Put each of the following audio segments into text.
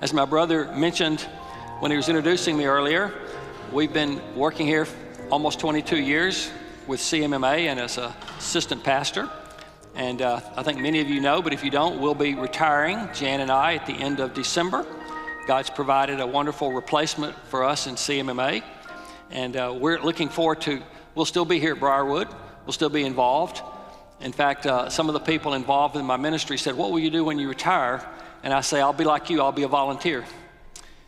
As my brother mentioned when he was introducing me earlier, we've been working here almost 22 years with CMMA and as an assistant pastor. And I think many of you know, but if you don't, we'll be retiring, Jan and I, at the end of December. God's provided a wonderful replacement for us in CMMA. And we're looking forward to, we'll still be here at Briarwood. We'll still be involved. In fact, some of the people involved in my ministry said, what will you do when you retire? And I say, I'll be like you, I'll be a volunteer.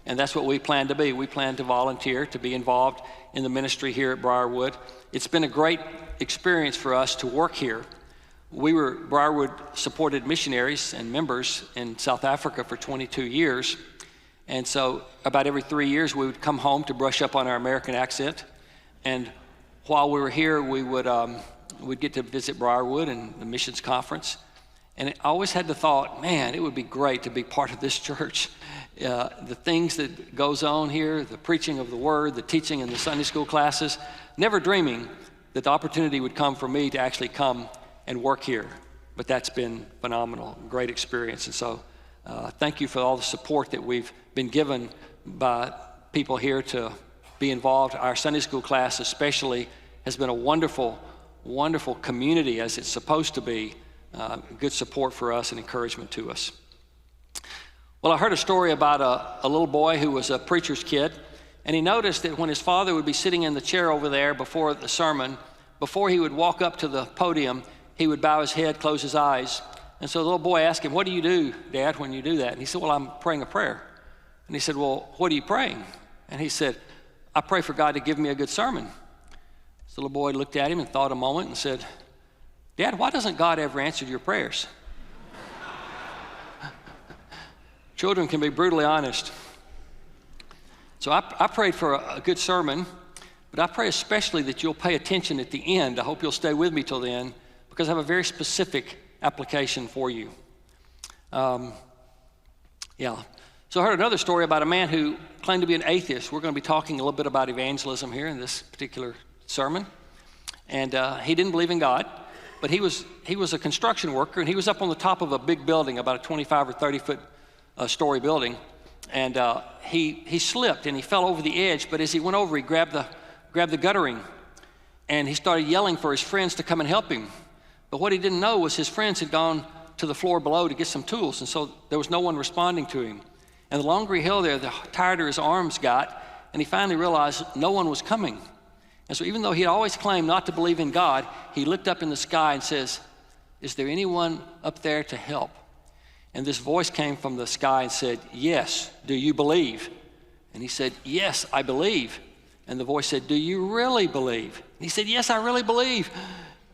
And that's what we plan to be. We plan to volunteer, to be involved in the ministry here at Briarwood. It's been a great experience for us to work here. Briarwood supported missionaries and members in South Africa for 22 years. And so about every 3 years, we would come home to brush up on our American accent. And while we were here, we'd get to visit Briarwood and the missions conference. And I always had the thought, man, it would be great to be part of this church. The things that goes on here, the preaching of the word, the teaching in the Sunday school classes, never dreaming that the opportunity would come for me to actually come and work here. But that's been phenomenal, great experience. And so thank you for all the support that we've been given by people here to be involved. Our Sunday school class especially has been a wonderful, wonderful community as it's supposed to be. Good support for us and encouragement to us. Well, I heard a story about a little boy who was a preacher's kid, and he noticed that when his father would be sitting in the chair over there before the sermon, before he would walk up to the podium, he would bow his head, close his eyes. And so the little boy asked him, what do you do, Dad, when you do that? And he said, well, I'm praying a prayer. And he said, well, what are you praying? And he said, I pray for God to give me a good sermon. So the little boy looked at him and thought a moment and said, Dad, why doesn't God ever answer your prayers? Children can be brutally honest. So I prayed for a good sermon, but I pray especially that you'll pay attention at the end. I hope you'll stay with me till the end, because I have a very specific application for you. So I heard another story about a man who claimed to be an atheist. We're going to be talking a little bit about evangelism here in this particular sermon. And he didn't believe in God. But he was a construction worker, and he was up on the top of a big building, about a 25 or 30 foot story building, and he slipped and he fell over the edge. But as he went over, he grabbed the guttering, and he started yelling for his friends to come and help him. But what he didn't know was his friends had gone to the floor below to get some tools, and so there was no one responding to him. And the longer he held there, the tighter his arms got, and he finally realized no one was coming. And so even though he had always claimed not to believe in God, he looked up in the sky and says, is there anyone up there to help? And this voice came from the sky and said, yes, do you believe? And he said, yes, I believe. And the voice said, do you really believe? And he said, yes, I really believe.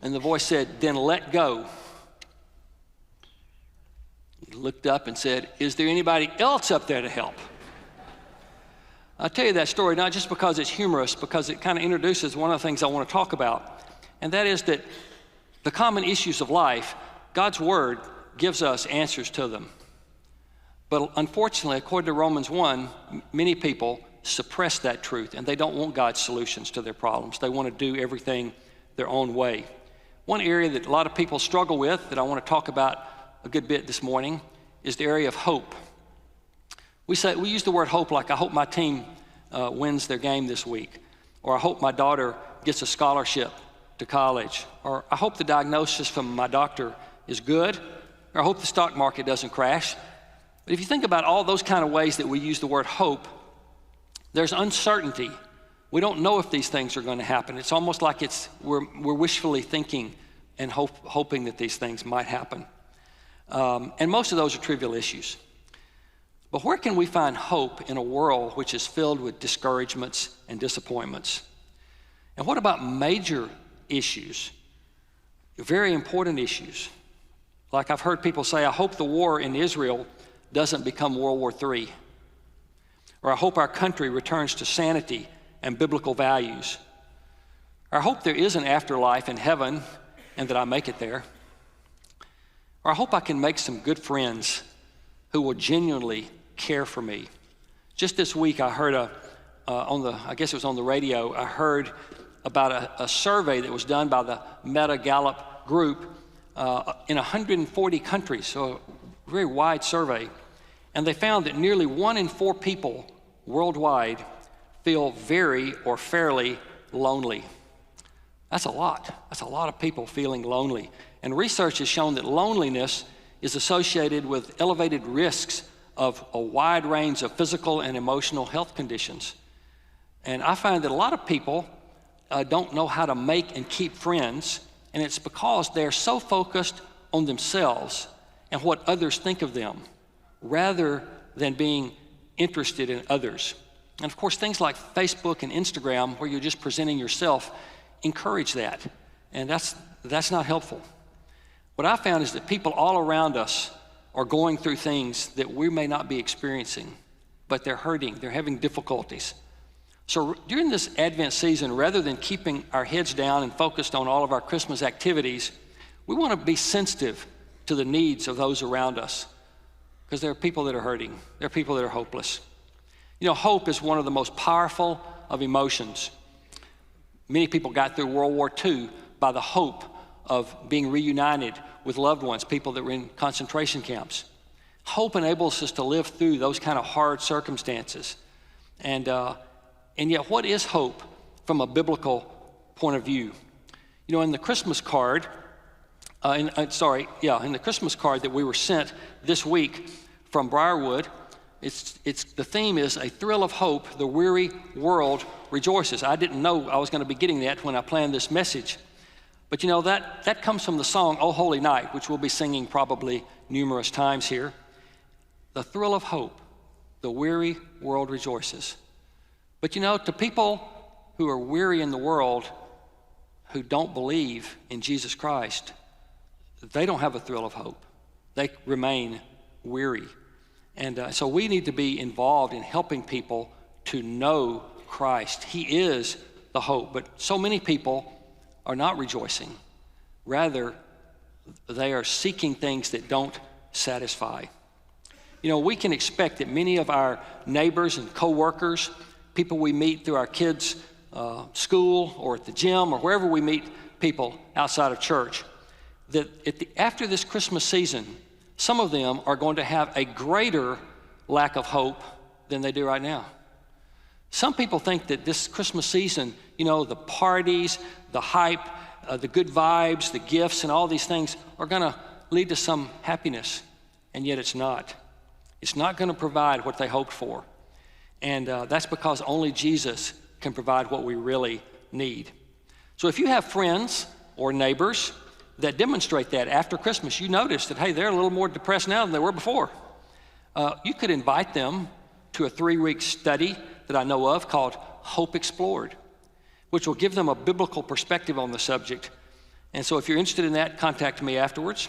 And the voice said, then let go. He looked up and said, is there anybody else up there to help? I'll tell you that story not just because it's humorous, because it kind of introduces one of the things I want to talk about, and that is that the common issues of life, God's Word gives us answers to them. But unfortunately, according to Romans 1, many people suppress that truth, and they don't want God's solutions to their problems. They want to do everything their own way. One area that a lot of people struggle with that I want to talk about a good bit this morning is the area of hope. We use the word hope like, I hope my team wins their game this week, or I hope my daughter gets a scholarship to college, or I hope the diagnosis from my doctor is good, or I hope the stock market doesn't crash. But if you think about all those kind of ways that we use the word hope, there's uncertainty. We don't know if these things are going to happen. It's almost like we're wishfully thinking and hoping that these things might happen. And most of those are trivial issues. But where can we find hope in a world which is filled with discouragements and disappointments? And what about major issues, very important issues? Like I've heard people say, I hope the war in Israel doesn't become World War III. Or I hope our country returns to sanity and biblical values. Or I hope there is an afterlife in heaven and that I make it there. Or I hope I can make some good friends who will genuinely care for me. Just this week, I heard I guess it was on the radio, I heard about a survey that was done by the Meta Gallup group in 140 countries, so a very wide survey. And they found that nearly 1 in 4 people worldwide feel very or fairly lonely. That's a lot. That's a lot of people feeling lonely. And research has shown that loneliness is associated with elevated risks of a wide range of physical and emotional health conditions. And I find that a lot of people don't know how to make and keep friends, and it's because they're so focused on themselves and what others think of them, rather than being interested in others. And of course, things like Facebook and Instagram, where you're just presenting yourself, encourage that, and that's not helpful. What I found is that people all around us are going through things that we may not be experiencing, but they're hurting, they're having difficulties. So during this Advent season, rather than keeping our heads down and focused on all of our Christmas activities, we want to be sensitive to the needs of those around us, because there are people that are hurting, there are people that are hopeless. You know, hope is one of the most powerful of emotions. Many people got through World War II by the hope of being reunited with loved ones, people that were in concentration camps. Hope enables us to live through those kind of hard circumstances. And yet, what is hope from a biblical point of view? You know, in the Christmas card, in the Christmas card that we were sent this week from Briarwood, the theme is a thrill of hope, the weary world rejoices. I didn't know I was going to be getting that when I planned this message. But you know, that comes from the song, "O Holy Night," which we'll be singing probably numerous times here. The thrill of hope, the weary world rejoices. But you know, to people who are weary in the world, who don't believe in Jesus Christ, they don't have a thrill of hope. They remain weary. And so we need to be involved in helping people to know Christ. He is the hope. But so many people are not rejoicing. Rather, they are seeking things that don't satisfy. You know, we can expect that many of our neighbors and co-workers, people we meet through our kids' school or at the gym or wherever we meet people outside of church, that after this Christmas season, some of them are going to have a greater lack of hope than they do right now. Some people think that this Christmas season, you know, the parties, the hype, the good vibes, the gifts, and all these things are going to lead to some happiness, and yet it's not. It's not going to provide what they hoped for, and that's because only Jesus can provide what we really need. So if you have friends or neighbors that demonstrate that after Christmas, you notice that, hey, they're a little more depressed now than they were before. You could invite them to a 3-week study that I know of called Hope Explored, which will give them a biblical perspective on the subject. And so if you're interested in that, contact me afterwards.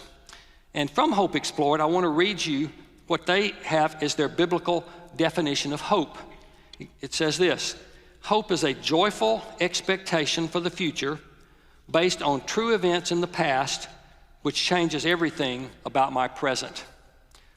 And from Hope Explored, I want to read you what they have as their biblical definition of hope. It says this: hope is a joyful expectation for the future based on true events in the past, which changes everything about my present.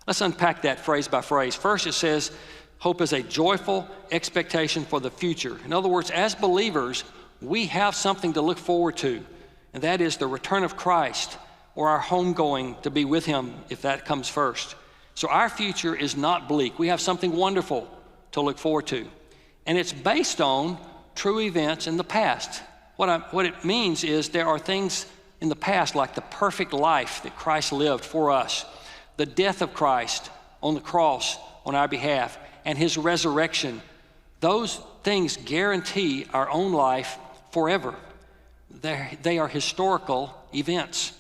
Let's unpack that phrase by phrase. First, it says, hope is a joyful expectation for the future. In other words, as believers, we have something to look forward to, and that is the return of Christ, or our homegoing to be with Him, if that comes first. So our future is not bleak. We have something wonderful to look forward to, and it's based on true events in the past. What it means is there are things in the past, like the perfect life that Christ lived for us, the death of Christ on the cross on our behalf, and His resurrection. Those things guarantee our own life forever. They are historical events.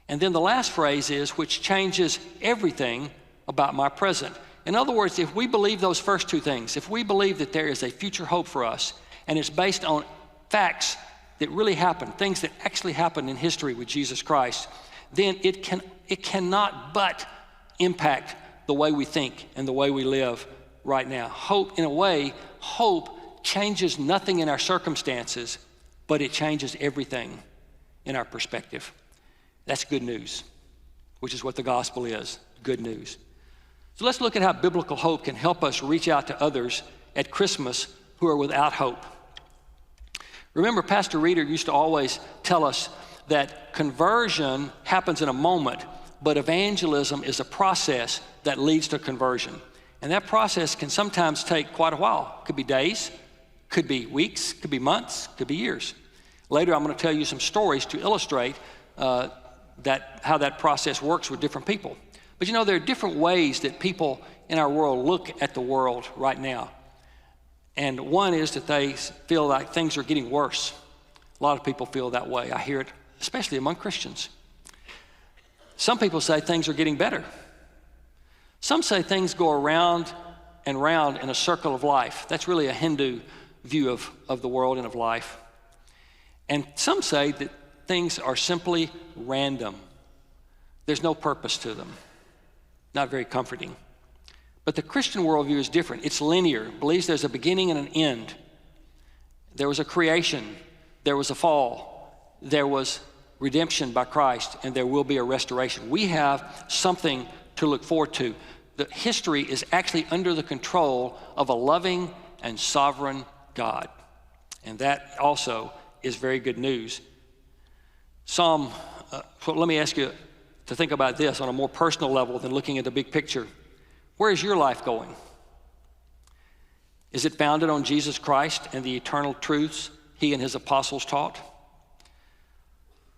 And then the last phrase is, which changes everything about my present. In other words, if we believe those first two things, if we believe that there is a future hope for us, and it's based on facts that really happened, things that actually happened in history with Jesus Christ, then it cannot but impact the way we think and the way we live right now. Hope, in a way, hope changes nothing in our circumstances, but it changes everything in our perspective. That's good news, which is what the gospel is, good news. So let's look at how biblical hope can help us reach out to others at Christmas who are without hope. Remember, Pastor Reeder used to always tell us that conversion happens in a moment, but evangelism is a process that leads to conversion. And that process can sometimes take quite a while. Could be days, could be weeks, could be months, could be years. Later, I'm going to tell you some stories to illustrate how that process works with different people. But you know, there are different ways that people in our world look at the world right now. And one is that they feel like things are getting worse. A lot of people feel that way. I hear it, especially among Christians. Some people say things are getting better. Some say things go around and round in a circle of life. That's really a Hindu view of the world and of life. And some say that things are simply random. There's no purpose to them. Not very comforting. But the Christian worldview is different. It's linear. It believes there's a beginning and an end. There was a creation. There was a fall. There was redemption by Christ, and there will be a restoration. We have something to look forward to. The history is actually under the control of a loving and sovereign God. And that also is very good news. So let me ask you to think about this on a more personal level than looking at the big picture. Where is your life going? Is it founded on Jesus Christ and the eternal truths he and his apostles taught?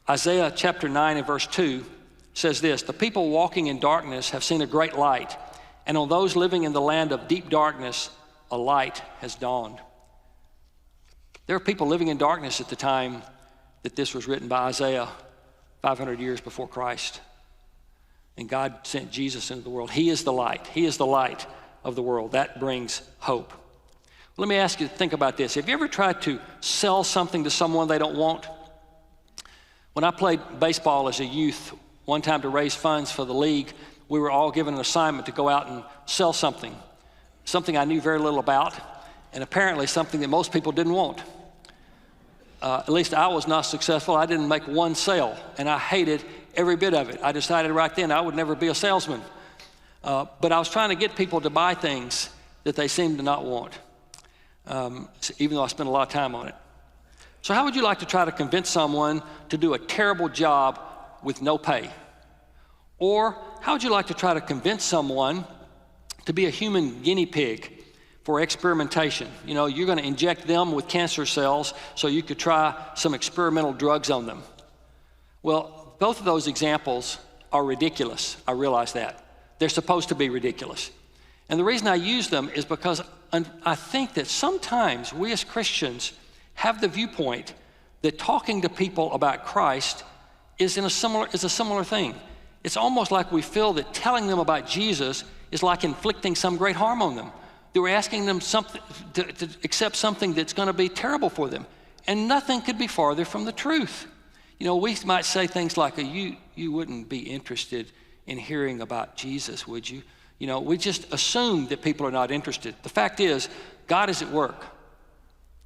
Isaiah chapter 9 and verse 2 says this, "The people walking in darkness have seen a great light, and on those living in the land of deep darkness, a light has dawned." There are people living in darkness at the time that this was written by Isaiah 500 years before Christ. And God sent Jesus into the world. He is the light. He is the light of the world. That brings hope. Let me ask you to think about this. Have you ever tried to sell something to someone they don't want? When I played baseball as a youth, one time to raise funds for the league, we were all given an assignment to go out and sell something I knew very little about, and apparently something that most people didn't want. At least I was not successful. I didn't make one sale, and I hated every bit of it. I decided right then I would never be a salesman. But I was trying to get people to buy things that they seemed to not want, even though I spent a lot of time on it. So how would you like to try to convince someone to do a terrible job with no pay? Or how would you like to try to convince someone to be a human guinea pig for experimentation? You know, you're going to inject them with cancer cells so you could try some experimental drugs on them. Well, both of those examples are ridiculous. I realize that. They're supposed to be ridiculous. And the reason I use them is because I think that sometimes we as Christians have the viewpoint that talking to people about Christ is a similar thing. It's almost like we feel that telling them about Jesus is like inflicting some great harm on them. That we're asking them to accept something that's going to be terrible for them. And nothing could be farther from the truth. You know, we might say things like, you wouldn't be interested in hearing about Jesus, would you? You know, we just assume that people are not interested. The fact is, God is at work.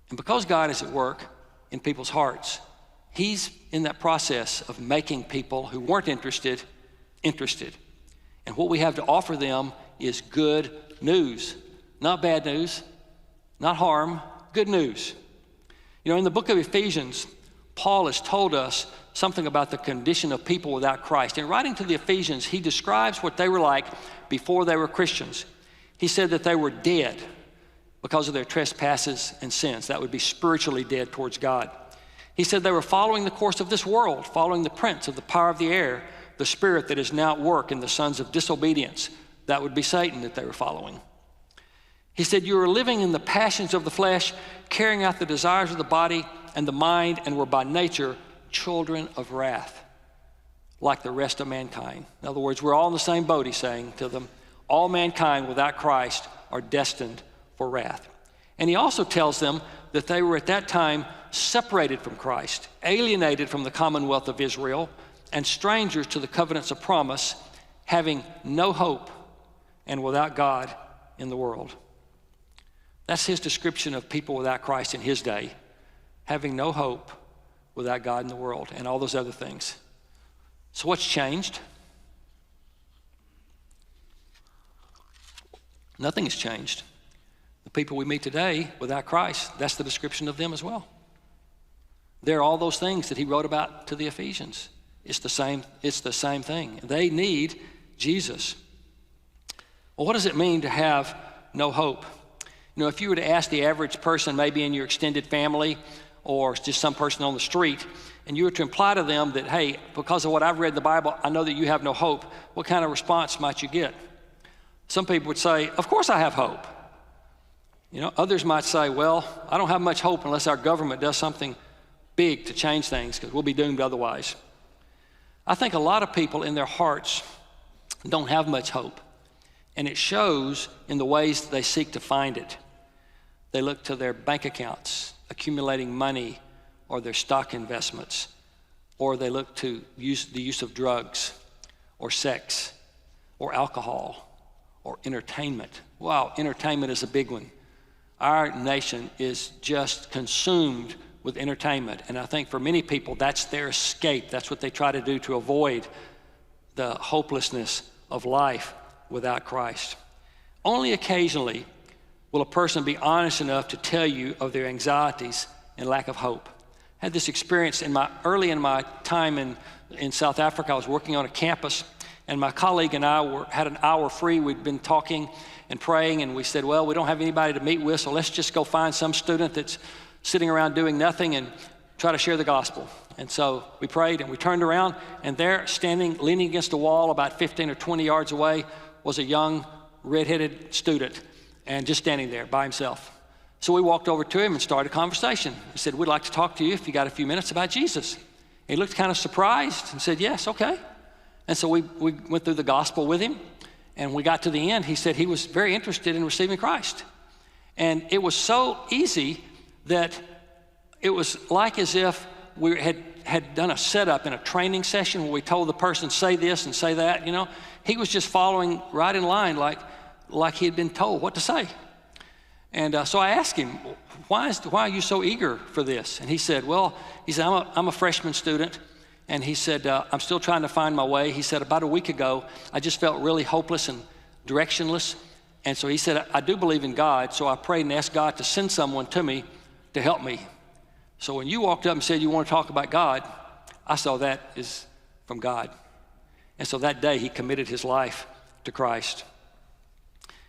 And because God is at work in people's hearts, he's in that process of making people who weren't interested. And what we have to offer them is good news. Not bad news, not harm, good news. You know, in the book of Ephesians, Paul has told us something about the condition of people without Christ. In writing to the Ephesians, he describes what they were like before they were Christians. He said that they were dead because of their trespasses and sins. That would be spiritually dead towards God. He said they were following the course of this world, following the prince of the power of the air, the spirit that is now at work in the sons of disobedience. That would be Satan that they were following. He said, you were living in the passions of the flesh, carrying out the desires of the body and the mind, and were by nature children of wrath, like the rest of mankind. In other words, we're all in the same boat, he's saying to them. All mankind without Christ are destined for wrath. And he also tells them that they were at that time separated from Christ, alienated from the commonwealth of Israel, and strangers to the covenants of promise, having no hope and without God in the world. That's his description of people without Christ in his day, having no hope without God in the world, and all those other things. So what's changed? Nothing has changed. The people we meet today without Christ, that's the description of them as well. They're all those things that he wrote about to the Ephesians. It's the same thing. They need Jesus. Well, what does it mean to have no hope? You know, if you were to ask the average person, maybe in your extended family or just some person on the street, and you were to imply to them that, hey, because of what I've read in the Bible, I know that you have no hope, what kind of response might you get? Some people would say, of course I have hope. You know, others might say, well, I don't have much hope unless our government does something big to change things, because we'll be doomed otherwise. I think a lot of people in their hearts don't have much hope, and it shows in the ways that they seek to find it. They look to their bank accounts, accumulating money, or their stock investments, or they look to the use of drugs, or sex, or alcohol, or entertainment. Wow, entertainment is a big one. Our nation is just consumed with entertainment, and I think for many people that's their escape. That's what they try to do to avoid the hopelessness of life without Christ. Only occasionally will a person be honest enough to tell you of their anxieties and lack of hope. I had this experience early in my time in South Africa. I was working on a campus, and my colleague and I had an hour free. We'd been talking and praying, and we said, well, we don't have anybody to meet with, so let's just go find some student that's sitting around doing nothing and try to share the gospel. And so we prayed, and we turned around, and there, standing, leaning against a wall about 15 or 20 yards away, was a young red-headed student, and just standing there by himself. So we walked over to him and started a conversation. He said, we'd like to talk to you if you got a few minutes about Jesus. He looked kind of surprised and said, yes, okay. And so we went through the gospel with him, and we got to the end. He said he was very interested in receiving Christ. And it was so easy that it was like as if we had done a setup in a training session where we told the person, say this and say that, you know. He was just following right in line like he had been told what to say. And so I asked him, why are you so eager for this? And he said, I'm a freshman student. And he said, I'm still trying to find my way. He said, about a week ago, I just felt really hopeless and directionless. And so he said, I do believe in God, so I prayed and asked God to send someone to me to help me. So when you walked up and said you want to talk about God, I saw that is from God. And so that day he committed his life to Christ.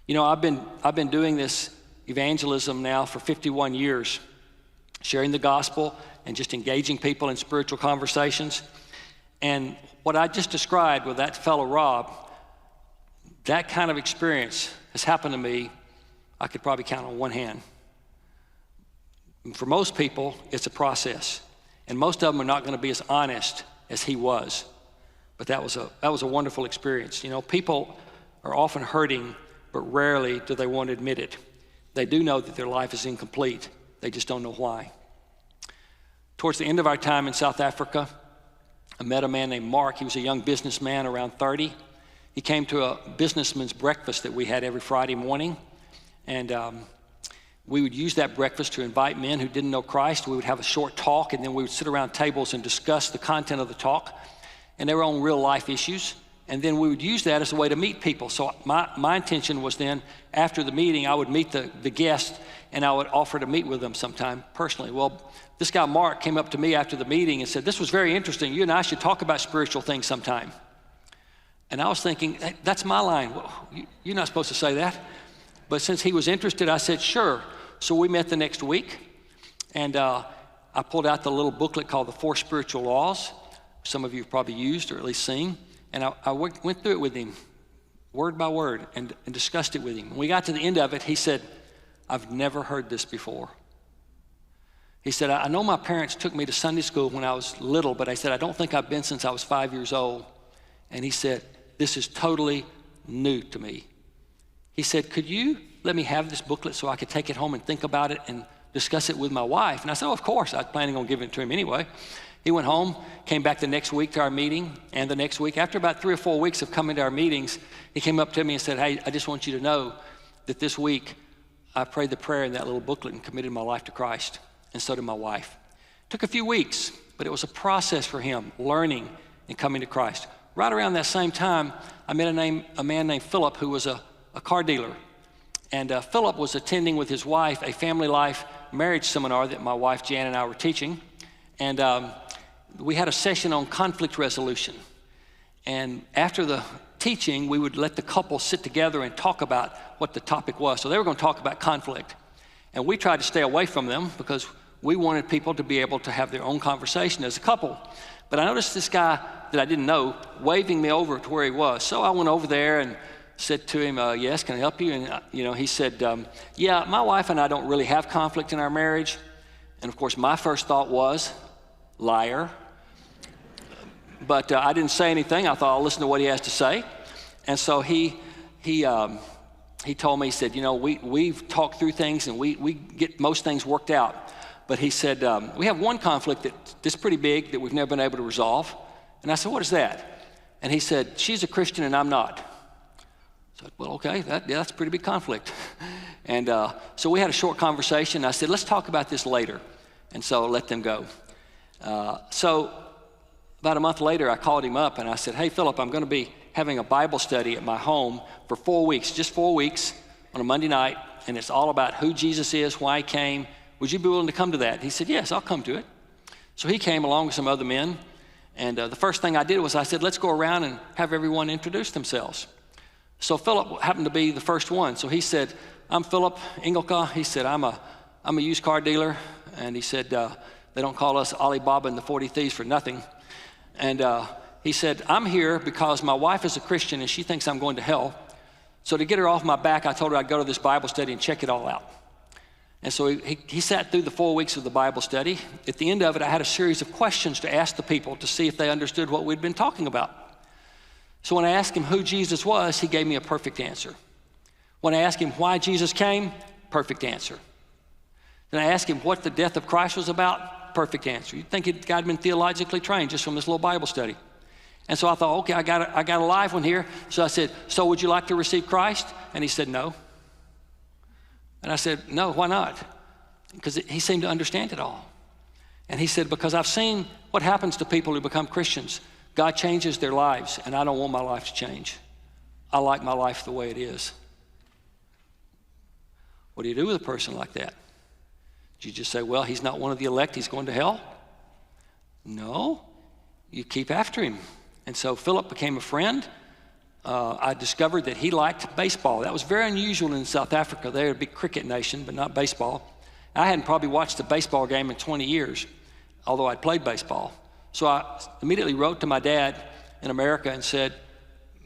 You know, I've been doing this evangelism now for 51 years, sharing the gospel and just engaging people in spiritual conversations. And what I just described with that fellow Rob, that kind of experience has happened to me, I could probably count on one hand. For most people, it's a process. And most of them are not going to be as honest as he was. But that was a wonderful experience. You know, people are often hurting, but rarely do they want to admit it. They do know that their life is incomplete. They just don't know why. Towards the end of our time in South Africa, I met a man named Mark. He was a young businessman around 30. He came to a businessman's breakfast that we had every Friday morning. And we would use that breakfast to invite men who didn't know Christ. We would have a short talk, and then we would sit around tables and discuss the content of the talk. And they were on real life issues. And then we would use that as a way to meet people. So my intention was then, after the meeting, I would meet the guest, and I would offer to meet with them sometime personally. Well, this guy Mark came up to me after the meeting and said, this was very interesting. You and I should talk about spiritual things sometime. And I was thinking, hey, that's my line. Well, you're not supposed to say that. But since he was interested, I said, sure. So we met the next week, and I pulled out the little booklet called The 4 Spiritual Laws. Some of you have probably used or at least seen. And I went through it with him, word by word, and discussed it with him. When we got to the end of it, he said, I've never heard this before. He said, I know my parents took me to Sunday school when I was little, but I said, I don't think I've been since I was 5 years old. And he said, this is totally new to me. He said, could you let me have this booklet so I could take it home and think about it and discuss it with my wife? And I said, of course. I was planning on giving it to him anyway. He went home, came back the next week to our meeting, and the next week, after about 3 or 4 weeks of coming to our meetings, he came up to me and said, hey, I just want you to know that this week I prayed the prayer in that little booklet and committed my life to Christ, and so did my wife. It took a few weeks, but it was a process for him, learning and coming to Christ. Right around that same time, I met a man named Philip who was a car dealer. And Philip was attending with his wife a family life marriage seminar that my wife Jan and I were teaching. And we had a session on conflict resolution. And after the teaching, we would let the couple sit together and talk about what the topic was. So they were going to talk about conflict. And we tried to stay away from them because we wanted people to be able to have their own conversation as a couple. But I noticed this guy that I didn't know waving me over to where he was. So I went over there and said to him, yes, can I help you? And he said, yeah, my wife and I don't really have conflict in our marriage. And of course, my first thought was, liar. But I didn't say anything. I thought I'll listen to what he has to say. And so he told me, he said, we've talked through things and we get most things worked out. But he said, we have one conflict that's pretty big that we've never been able to resolve. And I said, what is that? And he said, she's a Christian and I'm not. So I said, well, okay, that's a pretty big conflict. And so we had a short conversation. I said, let's talk about this later. And so I let them go. So about a month later, I called him up and I said, hey, Philip, I'm going to be having a Bible study at my home for 4 weeks, just 4 weeks on a Monday night. And it's all about who Jesus is, why he came. Would you be willing to come to that? He said, yes, I'll come to it. So he came along with some other men. And the first thing I did was I said, let's go around and have everyone introduce themselves. So Philip happened to be the first one. So he said, I'm Philip Engelka. He said, I'm a used car dealer. And he said, they don't call us Alibaba and the 40 Thieves for nothing. And he said, I'm here because my wife is a Christian and she thinks I'm going to hell. So to get her off my back, I told her I'd go to this Bible study and check it all out. And so he sat through the 4 weeks of the Bible study. At the end of it, I had a series of questions to ask the people to see if they understood what we'd been talking about. So when I asked him who Jesus was, he gave me a perfect answer. When I asked him why Jesus came, perfect answer. Then I asked him what the death of Christ was about, perfect answer. You'd think the guy had been theologically trained just from this little Bible study. And so I thought, okay, I got a live one here. So I said, so would you like to receive Christ? And he said, no. And I said, no, why not? Because he seemed to understand it all. And he said, because I've seen what happens to people who become Christians. God changes their lives, and I don't want my life to change. I like my life the way it is. What do you do with a person like that? Do you just say, well, he's not one of the elect, he's going to hell? No, you keep after him. And so Philip became a friend. I discovered that he liked baseball. That was very unusual in South Africa. They're a big cricket nation, but not baseball. I hadn't probably watched a baseball game in 20 years, although I'd played baseball. So I immediately wrote to my dad in America and said,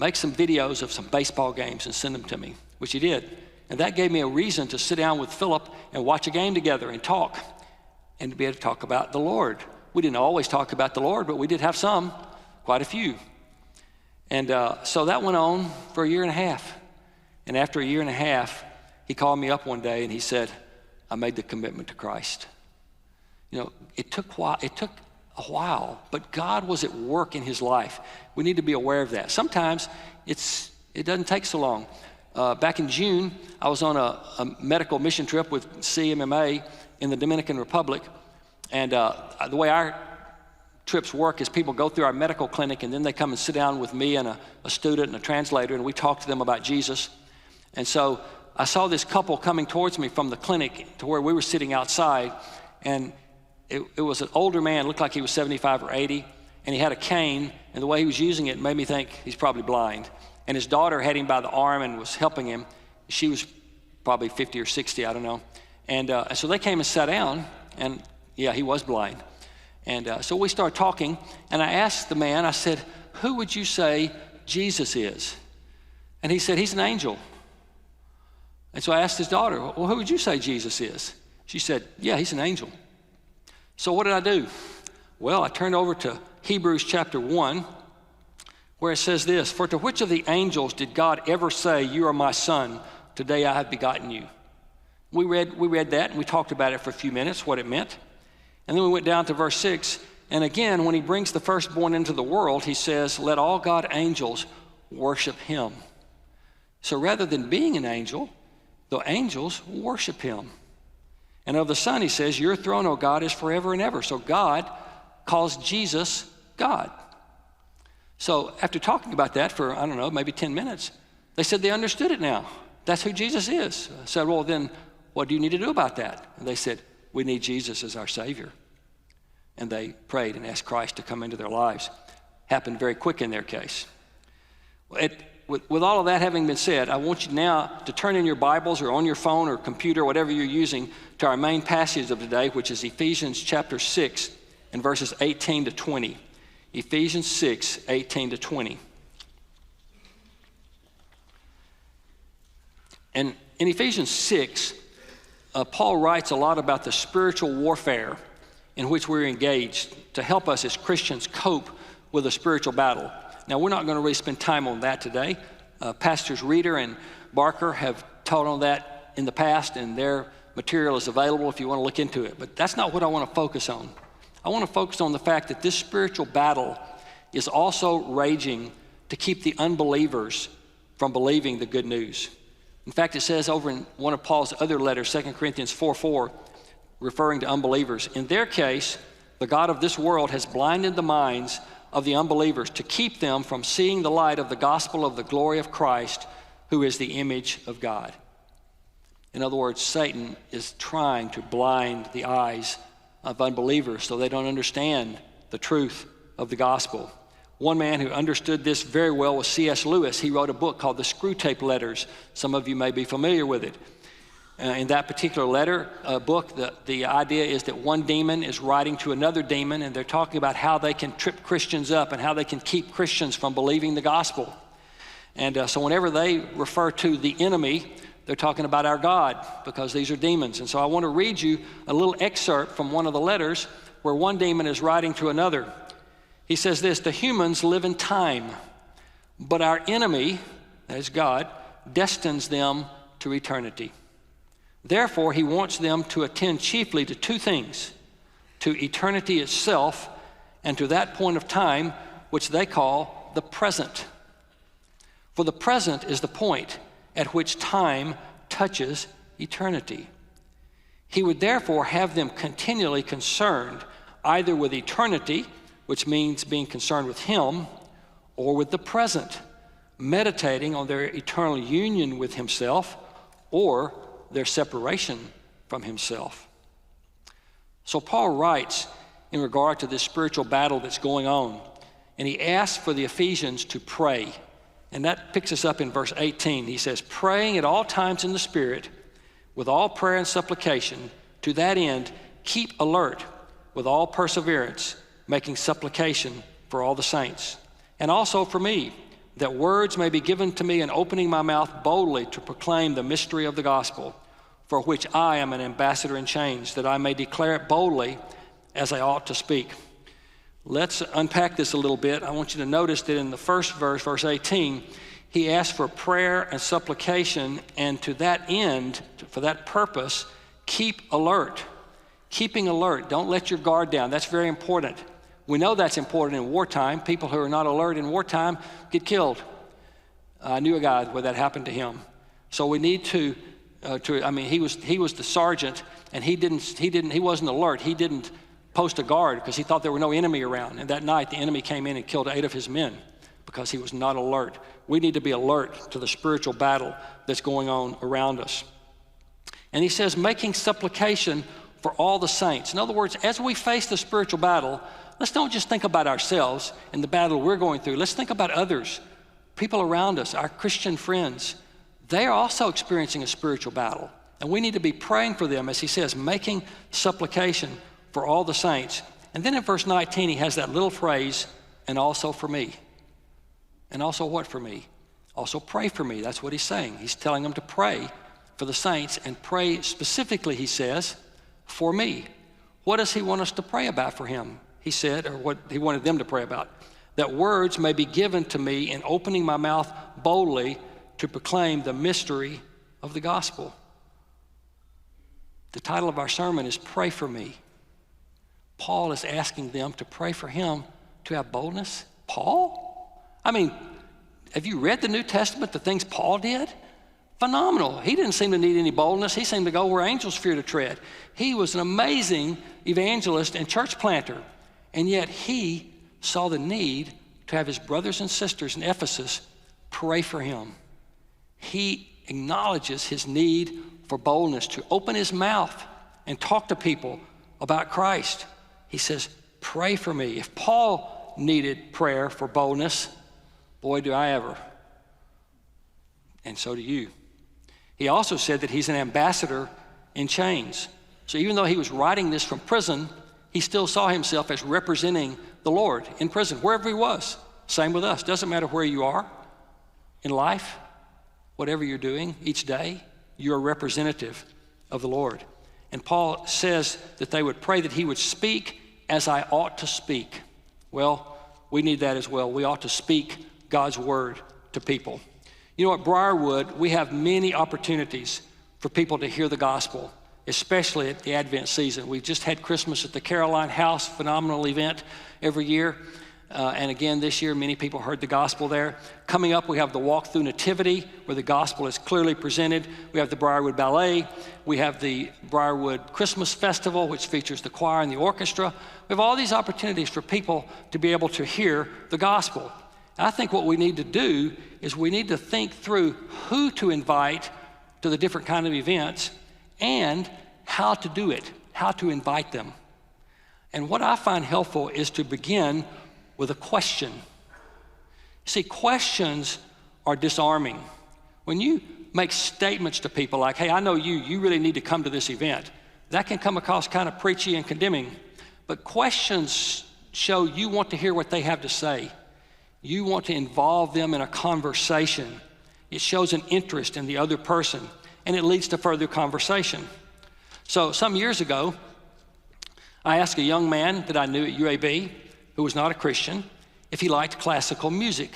make some videos of some baseball games and send them to me, which he did. And that gave me a reason to sit down with Philip and watch a game together and talk, and to be able to talk about the Lord. We didn't always talk about the Lord, but we did have some, quite a few. And so that went on for a year and a half. And after a year and a half, he called me up one day and he said, I made the commitment to Christ. It took a while, but God was at work in his life. We need to be aware of that. Sometimes it doesn't take so long. Back in June, I was on a medical mission trip with CMMA in the Dominican Republic. And the way our trips work is people go through our medical clinic and then they come and sit down with me and a student and a translator, and we talk to them about Jesus. And so I saw this couple coming towards me from the clinic to where we were sitting outside, and it was an older man, looked like he was 75 or 80, and he had a cane, and the way he was using it made me think he's probably blind. And his daughter had him by the arm and was helping him. She was probably 50 or 60, I don't know. And so they came and sat down, and yeah, he was blind. And so we started talking, and I asked the man, I said, who would you say Jesus is? And he said, he's an angel. And so I asked his daughter, well, who would you say Jesus is? She said, yeah, he's an angel. So what did I do? Well, I turned over to Hebrews chapter 1, where it says this, for to which of the angels did God ever say, you are my son, today I have begotten you? We read that, and we talked about it for a few minutes, what it meant. And then we went down to verse 6, and again, when he brings the firstborn into the world, he says, let all God angels worship him. So rather than being an angel, the angels worship him. And of the Son, he says, your throne, O God, is forever and ever. So God calls Jesus God. So after talking about that for, I don't know, maybe 10 minutes, they said they understood it now. That's who Jesus is. I said, well, then what do you need to do about that? And they said, we need Jesus as our Savior. and they prayed and asked Christ to come into their lives. Happened very quick in their case. With all of that having been said, I want you now to turn in your Bibles or on your phone or computer, whatever you're using, to our main passage of today, which is Ephesians chapter 6 and verses 18 to 20. Ephesians 6, 18 to 20. And in Ephesians 6, Paul writes a lot about the spiritual warfare in which we're engaged to help us as Christians cope with a spiritual battle. Now, we're not going to really spend time on that today. Pastors Reeder and Barker have taught on that in the past, and their material is available if you want to look into it. But that's not what I want to focus on. I want to focus on the fact that this spiritual battle is also raging to keep the unbelievers from believing the good news. In fact, it says over in one of Paul's other letters, 2 Corinthians 4:4, referring to unbelievers, in their case, the God of this world has blinded the minds of the unbelievers to keep them from seeing the light of the gospel of the glory of Christ, who is the image of God. In other words, Satan is trying to blind the eyes of unbelievers so they don't understand the truth of the gospel. One man who understood this very well was C.S. Lewis. He wrote a book called The Screwtape Letters. Some of you may be familiar with it. In that particular book, the idea is that one demon is writing to another demon, and they're talking about how they can trip Christians up and how they can keep Christians from believing the gospel. And so whenever they refer to the enemy, they're talking about our God, because these are demons. And so I want to read you a little excerpt from one of the letters where one demon is writing to another. He says this: the humans live in time, but our enemy, that is God, destines them to eternity. Therefore, he wants them to attend chiefly to two things: to eternity itself and to that point of time which they call the present. For the present is the point at which time touches eternity. He would therefore have them continually concerned either with eternity, which means being concerned with him, or with the present, meditating on their eternal union with himself or their separation from himself. So Paul writes in regard to this spiritual battle that's going on, and he asks for the Ephesians to pray. And that picks us up in verse 18. He says, praying at all times in the Spirit, with all prayer and supplication, to that end, keep alert with all perseverance, making supplication for all the saints, and also for me, that words may be given to me in opening my mouth boldly to proclaim the mystery of the gospel, for which I am an ambassador in chains, that I may declare it boldly as I ought to speak. Let's unpack this a little bit. I want you to notice that in the first verse, verse 18, he asks for prayer and supplication, and to that end, for that purpose, keep alert. Keeping alert. Don't let your guard down. That's very important. We know that's important in wartime. People who are not alert in wartime get killed. I knew a guy where that happened to him. So we need to he was the sergeant, and he wasn't alert. He didn't post a guard because he thought there were no enemy around. And that night, the enemy came in and killed 8 of his men because he was not alert. We need to be alert to the spiritual battle that's going on around us. And he says, making supplication for all the saints. In other words, as we face the spiritual battle, let's don't just think about ourselves and the battle we're going through. Let's think about others, people around us, our Christian friends. They are also experiencing a spiritual battle. And we need to be praying for them, as he says, making supplication for all the saints. And then in verse 19, he has that little phrase, and also for me. And also what for me? Also pray for me. That's what he's saying. He's telling them to pray for the saints, and pray specifically, he says, for me. What does he want us to pray about for him? He said, or what he wanted them to pray about, that words may be given to me in opening my mouth boldly to proclaim the mystery of the gospel. The title of our sermon is Pray for Me. Paul is asking them to pray for him to have boldness. Paul? I mean, have you read the New Testament, the things Paul did? Phenomenal. He didn't seem to need any boldness. He seemed to go where angels fear to tread. He was an amazing evangelist and church planter. And yet he saw the need to have his brothers and sisters in Ephesus pray for him. He acknowledges his need for boldness to open his mouth and talk to people about Christ. He says, pray for me. If Paul needed prayer for boldness, boy, do I ever. And so do you. He also said that he's an ambassador in chains. So even though he was writing this from prison, he still saw himself as representing the Lord in prison, wherever he was. Same with us. Doesn't matter where you are in life, whatever you're doing each day, you're a representative of the Lord. And Paul says that they would pray that he would speak as I ought to speak. Well, we need that as well. We ought to speak God's word to people. You know, at Briarwood, we have many opportunities for people to hear the gospel, especially at the Advent season. We've just had Christmas at the Caroline House, phenomenal event every year. And again, this year, many people heard the gospel there. Coming up, we have the Walk Through Nativity, where the gospel is clearly presented. We have the Briarwood Ballet. We have the Briarwood Christmas Festival, which features the choir and the orchestra. We have all these opportunities for people to be able to hear the gospel. I think what we need to do is we need to think through who to invite to the different kind of events and how to do it, how to invite them. And what I find helpful is to begin with a question. See, questions are disarming. When you make statements to people like, hey, I know you really need to come to this event, that can come across kind of preachy and condemning. But questions show you want to hear what they have to say. You want to involve them in a conversation. It shows an interest in the other person, and it leads to further conversation. So some years ago, I asked a young man that I knew at UAB, who was not a Christian, if he liked classical music.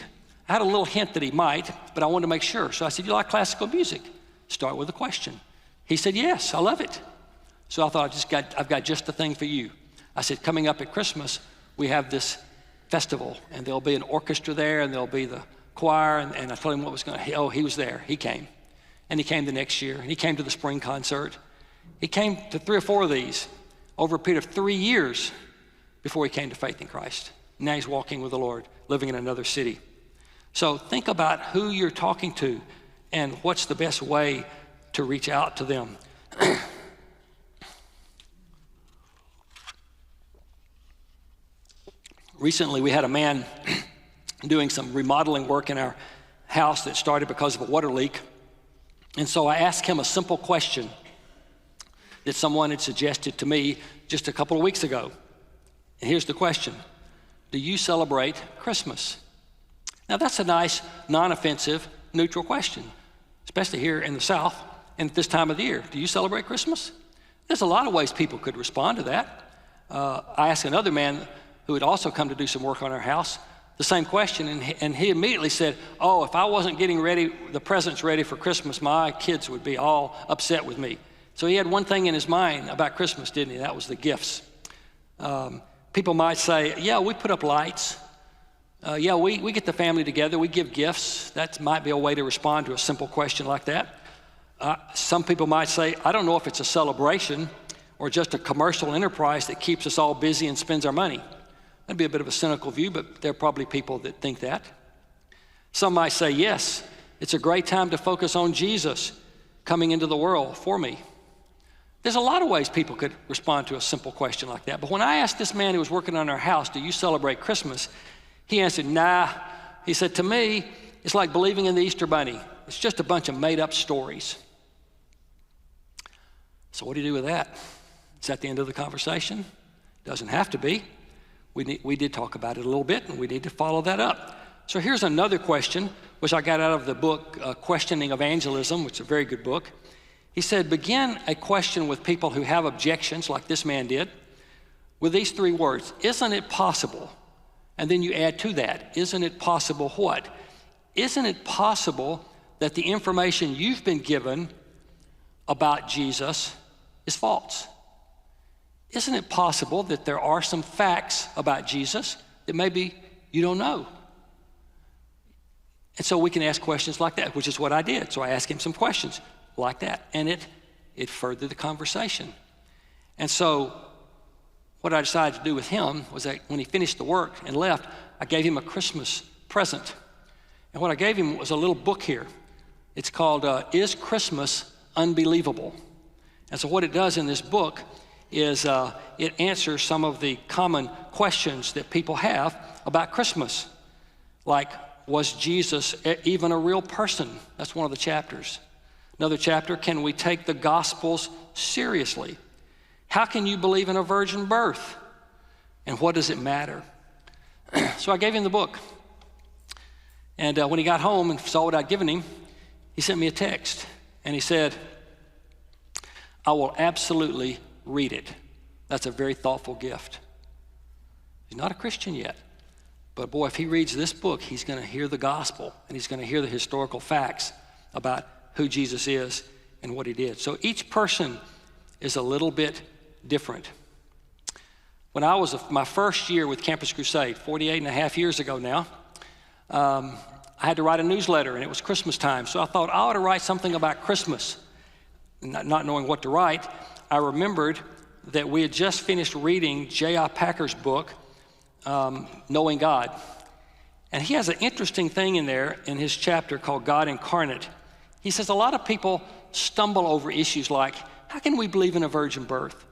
I had a little hint that he might, but I wanted to make sure. So I said, you like classical music? Start with a question. He said, yes, I love it. So I thought, I've got just the thing for you. I said, coming up at Christmas, we have this festival, and there'll be an orchestra there, and there'll be the choir, and I told him what was going to, he was there. He came. And he came the next year, and he came to the spring concert. He came to 3 or 4 of these over a period of 3 years before he came to faith in Christ. Now he's walking with the Lord, living in another city. So think about who you're talking to and what's the best way to reach out to them. Recently, we had a man doing some remodeling work in our house that started because of a water leak. And so I asked him a simple question that someone had suggested to me just a couple of weeks ago. And here's the question. Do you celebrate Christmas? Now that's a nice, non-offensive, neutral question, especially here in the South and at this time of the year. Do you celebrate Christmas? There's a lot of ways people could respond to that. I asked another man who had also come to do some work on our house the same question, and he immediately said, oh, if I wasn't getting the presents ready for Christmas, my kids would be all upset with me. So he had one thing in his mind about Christmas, didn't he? That was the gifts. People might say, yeah, we put up lights. Yeah, we get the family together, we give gifts. That might be a way to respond to a simple question like that. Some people might say, I don't know if it's a celebration or just a commercial enterprise that keeps us all busy and spends our money. That'd be a bit of a cynical view, but there are probably people that think that. Some might say, yes, it's a great time to focus on Jesus coming into the world for me. There's a lot of ways people could respond to a simple question like that. But when I asked this man who was working on our house, do you celebrate Christmas? He answered, nah. He said, to me, it's like believing in the Easter Bunny. It's just a bunch of made up stories. So what do you do with that? Is that the end of the conversation? Doesn't have to be. We did talk about it a little bit, and we need to follow that up. So here's another question, which I got out of the book, Questioning Evangelism, which is a very good book. He said, begin a question with people who have objections, like this man did, with these 3 words. Isn't it possible? And then you add to that, isn't it possible what? Isn't it possible that the information you've been given about Jesus is false? Isn't it possible that there are some facts about Jesus that maybe you don't know? And so we can ask questions like that, which is what I did. So I asked him some questions like that, and it furthered the conversation. And so what I decided to do with him was that when he finished the work and left, I gave him a Christmas present. And what I gave him was a little book here. It's called Is Christmas Unbelievable? And so what it does in this book is it answers some of the common questions that people have about Christmas. Like, was Jesus even a real person? That's one of the chapters. Another chapter, can we take the Gospels seriously? How can you believe in a virgin birth? And what does it matter? So I gave him the book. And when he got home and saw what I'd given him, he sent me a text. And he said, I will absolutely read it. That's a very thoughtful gift. He's not a Christian yet. But boy, if he reads this book, he's going to hear the gospel, and he's going to hear the historical facts about who Jesus is and what he did. So each person is a little bit different. When I was my first year with Campus Crusade, 48 and a half years ago now, I had to write a newsletter, and it was Christmas time. So I thought I ought to write something about Christmas. Not knowing what to write, I remembered that we had just finished reading J.I. Packer's book, Knowing God. And he has an interesting thing in there in his chapter called God Incarnate. He says a lot of people stumble over issues like, how can we believe in a virgin birth?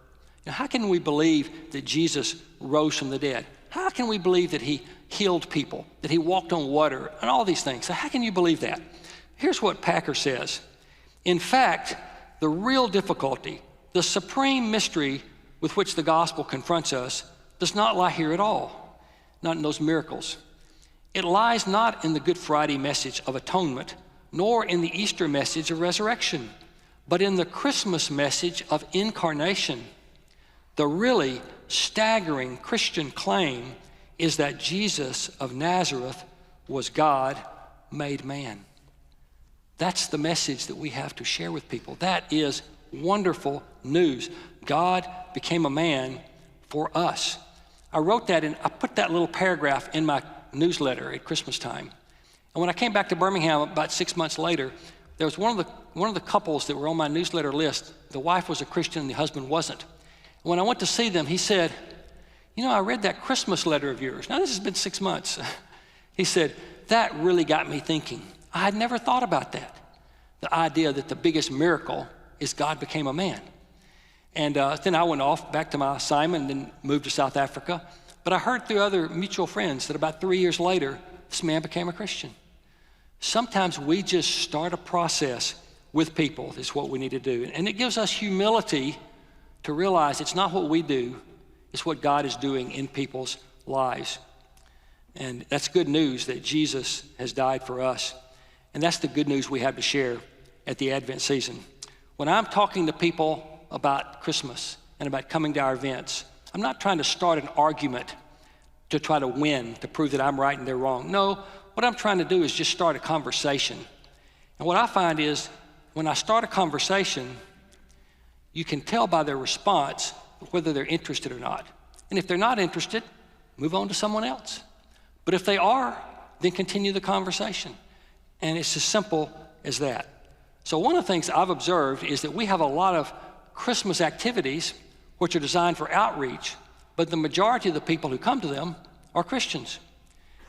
How can we believe that Jesus rose from the dead? How can we believe that he healed people, that he walked on water, and all these things? So how can you believe that? Here's what Packer says. In fact, the real difficulty, the supreme mystery with which the gospel confronts us, does not lie here at all, not in those miracles. It lies not in the Good Friday message of atonement, nor in the Easter message of resurrection, but in the Christmas message of incarnation. The really staggering Christian claim is that Jesus of Nazareth was God made man. That's the message that we have to share with people. That is wonderful news. God became a man for us. I wrote that I put that little paragraph in my newsletter at Christmas time. And when I came back to Birmingham about 6 months later, there was one of the couples that were on my newsletter list. The wife was a Christian and the husband wasn't. And when I went to see them, he said, you know, I read that Christmas letter of yours. Now, this has been 6 months. He said, that really got me thinking. I had never thought about that. The idea that the biggest miracle is God became a man. And then I went off back to my assignment and then moved to South Africa. But I heard through other mutual friends that about 3 years later, this man became a Christian. Sometimes we just start a process with people. Is what we need to do. And it gives us humility to realize it's not what we do, it's what God is doing in people's lives. And that's good news that Jesus has died for us. And that's the good news we have to share at the Advent season. When I'm talking to people about Christmas and about coming to our events, I'm not trying to start an argument to try to win, to prove that I'm right and they're wrong. No, what I'm trying to do is just start a conversation. And what I find is when I start a conversation, you can tell by their response whether they're interested or not. And if they're not interested, move on to someone else. But if they are, then continue the conversation. And it's as simple as that. So one of the things I've observed is that we have a lot of Christmas activities which are designed for outreach, but the majority of the people who come to them are Christians.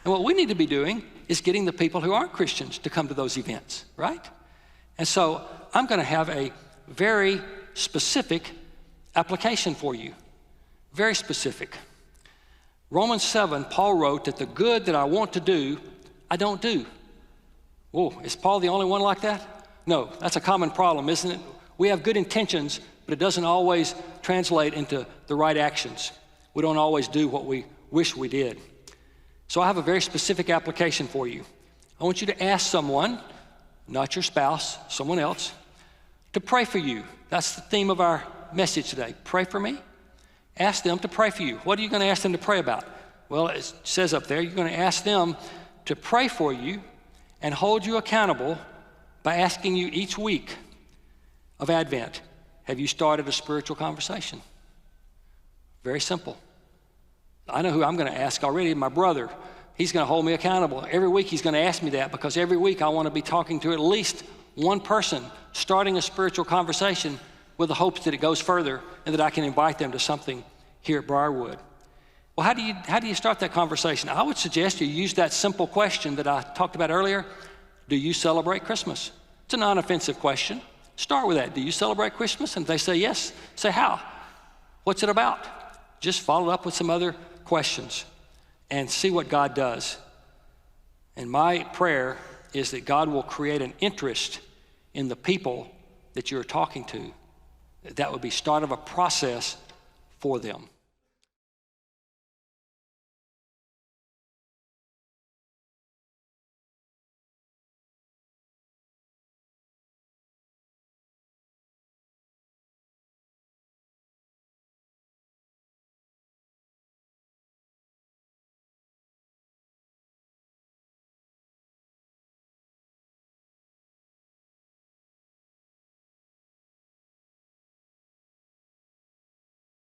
And what we need to be doing is getting the people who aren't Christians to come to those events, right? And so I'm going to have a very specific application for you, very specific. Romans 7, Paul wrote that the good that I want to do, I don't do. Whoa, is Paul the only one like that? No, that's a common problem, isn't it? We have good intentions, but it doesn't always translate into the right actions. We don't always do what we wish we did. So I have a very specific application for you. I want you to ask someone, not your spouse, someone else, to pray for you. That's the theme of our message today. Pray for me. Ask them to pray for you. What are you going to ask them to pray about? Well, it says up there, you're going to ask them to pray for you and hold you accountable by asking you each week of Advent, have you started a spiritual conversation? Very simple. I know who I'm going to ask already, my brother. He's going to hold me accountable. Every week he's going to ask me that because every week I want to be talking to at least one person, starting a spiritual conversation with the hopes that it goes further and that I can invite them to something here at Briarwood. Well, how do you start that conversation? I would suggest you use that simple question that I talked about earlier. Do you celebrate Christmas? It's a non-offensive question. Start with that. Do you celebrate Christmas? And if they say yes, say how. What's it about? Just follow up with some other questions and see what God does. And my prayer is that God will create an interest in the people that you're talking to. That would be start of a process for them.